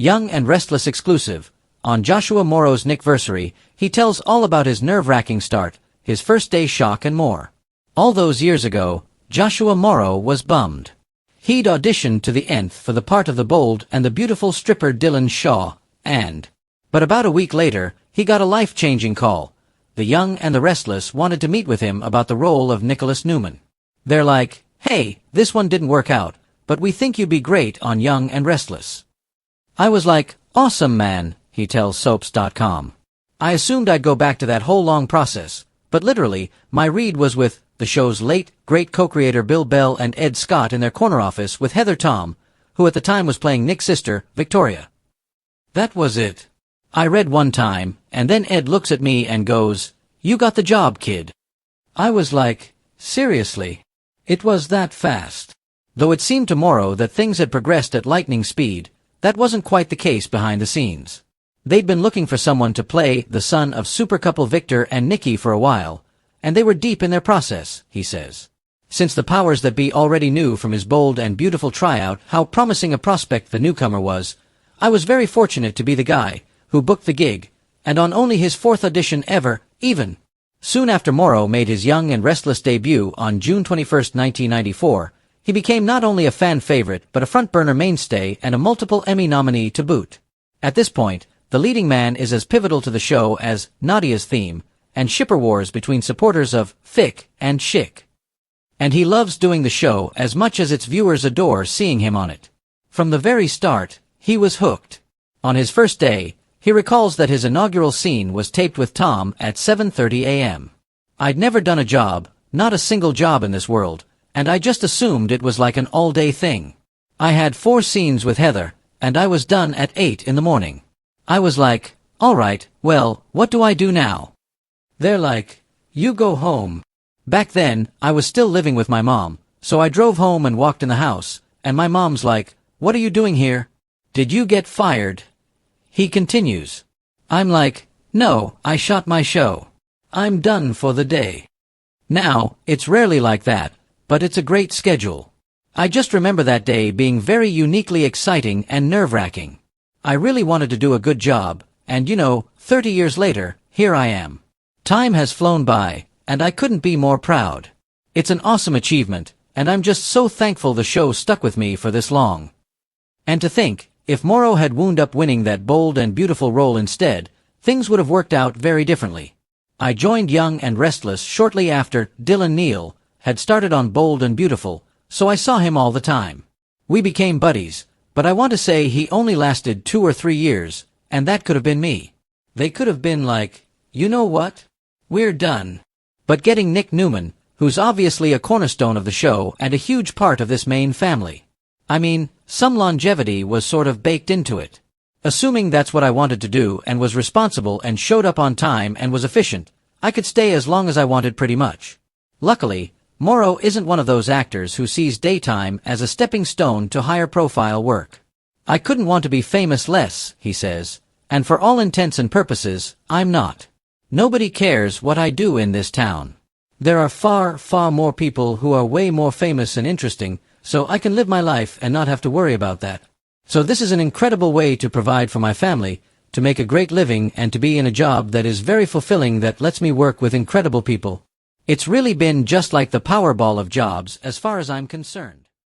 Young and Restless exclusive. On Joshua Morrow's Nickversary, he tells all about his nerve-wracking start, his first day shock and more. All those years ago, Joshua Morrow was bummed. He'd auditioned to the nth for the part of the bold and the beautiful stripper Dylan Shaw, but about a week later, he got a life-changing call. The Young and the Restless wanted to meet with him about the role of Nicholas Newman. They're like, "Hey, this one didn't work out, but we think you'd be great on Young and Restless." I was like, "Awesome, man," he tells Soaps.com. I assumed I'd go back to that whole long process, but literally, my read was with the show's late, great co-creator Bill Bell and Ed Scott in their corner office with Heather Tom, who at the time was playing Nick's sister, Victoria. That was it. I read one time, and then Ed looks at me and goes, "You got the job, kid." I was like, seriously? It was that fast. Though it seemed to Morrow that things had progressed at lightning speed, that wasn't quite the case behind the scenes. They'd been looking for someone to play the son of super couple Victor and Nikki for a while, and they were deep in their process, he says. Since the powers that be already knew from his bold and beautiful tryout how promising a prospect the newcomer was, I was very fortunate to be the guy who booked the gig, and on only his 4th audition ever, even. Soon after Morrow made his Young and Restless debut on June 21, 1994, he became not only a fan favorite but a front-burner mainstay and a multiple Emmy nominee to boot. At this point, the leading man is as pivotal to the show as Nadia's theme, and shipper wars between supporters of Fick and Chick. And he loves doing the show as much as its viewers adore seeing him on it. From the very start, he was hooked. On his first day, he recalls that his inaugural scene was taped with Tom at 7:30 a.m. I'd never done a job, not a single job in this world, and I just assumed it was like an all-day thing. I had 4 scenes with Heather, and I was done at 8 in the morning. I was like, all right, well, what do I do now? They're like, you go home. Back then, I was still living with my mom, so I drove home and walked in the house, and my mom's like, "What are you doing here? Did you get fired?" He continues. I'm like, "No, I shot my show. I'm done for the day." Now, it's rarely like that, but it's a great schedule. I just remember that day being very uniquely exciting and nerve-wracking. I really wanted to do a good job, and 30 years later, here I am. Time has flown by, and I couldn't be more proud. It's an awesome achievement, and I'm just so thankful the show stuck with me for this long. And to think, if Morrow had wound up winning that bold and beautiful role instead, things would have worked out very differently. I joined Young and Restless shortly after Dylan Neal had started on Bold and Beautiful, so I saw him all the time. We became buddies, but I want to say he only lasted 2 or 3 years, and that could have been me. They could have been like, "You know what? We're done." But getting Nick Newman, who's obviously a cornerstone of the show and a huge part of this main family. I mean, some longevity was sort of baked into it. Assuming that's what I wanted to do and was responsible and showed up on time and was efficient, I could stay as long as I wanted pretty much. Luckily, Morrow isn't one of those actors who sees daytime as a stepping stone to higher profile work. I couldn't want to be famous less, he says, and for all intents and purposes, I'm not. Nobody cares what I do in this town. There are far, far more people who are way more famous and interesting, so I can live my life and not have to worry about that. So this is an incredible way to provide for my family, to make a great living and to be in a job that is very fulfilling that lets me work with incredible people. It's really been just like the Powerball of jobs as far as I'm concerned.